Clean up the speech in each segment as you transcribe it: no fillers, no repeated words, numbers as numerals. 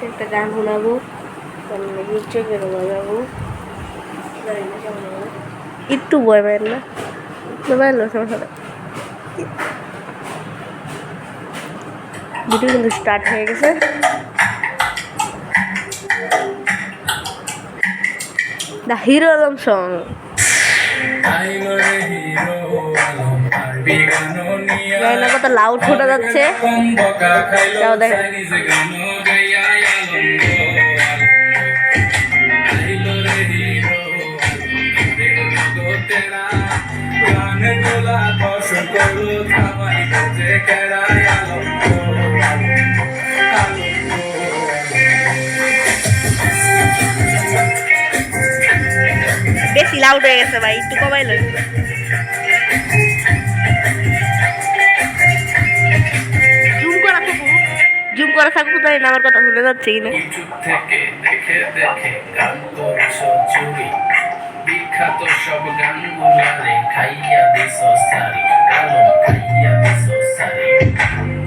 আজকে একটা গান শোনাবো, চোখের বাজাবো, একটু বয় পারেন না মোবাইল সমস্যা। ভিডিও কিন্তু স্টার্ট হয়ে গেছে। The hero Alam song. জানি না কত লাউড শোনা যাচ্ছে, তাও দেখেন। বেশি লাউড হয়ে গেছে ভাই, একটু কমাই লই। জুম করা থাকুক, জানি না আমার কথা শুনে যাচ্ছে কিনা। বিখ্যাত সব গানগুলারে খাইয়া দিস সারি, আলো খাইয়া দিস সারি,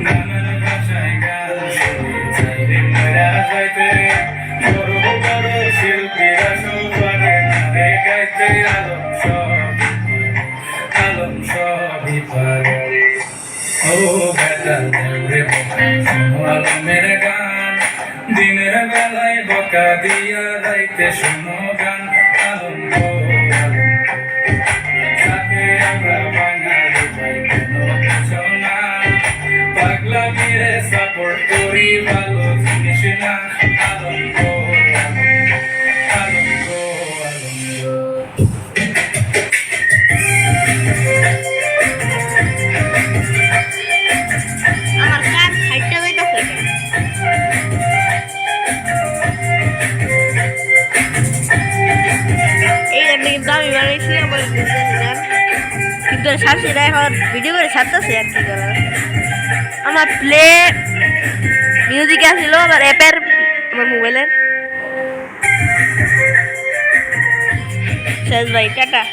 নানান ভাষায় গান শুনে চাইরে মরা যাইতে, বড় বড় শিল্পীরা সবারে নারে গাইতে, আলম সবই পারে। ও বেটা দেউরে বোকা শোনো আলমের গান, দিনের বেলায় বকা দিয়া রাইতে শোনো গান। আলম গো আলম, সাথে আমরা বাঙালি ভাই কোনো কিছু না, পাগলা মিরে সাপোর্ট করি ভালো জিনিস না। আলম গো আলম, আলম গো আলম গো। আমার কাজ হাইটটা বেটাছে, এই গানটা কিন্তু আমি বানাইছি আমার গান, কিন্তু শাশুড়ি এখন ভিডিও করে ছাড়তেছে আর কি করার। আমার প্লে মিউজিক আসছিল আমার অ্যাপের, আমার মোবাইলের। শেষ ভাই, টাটা।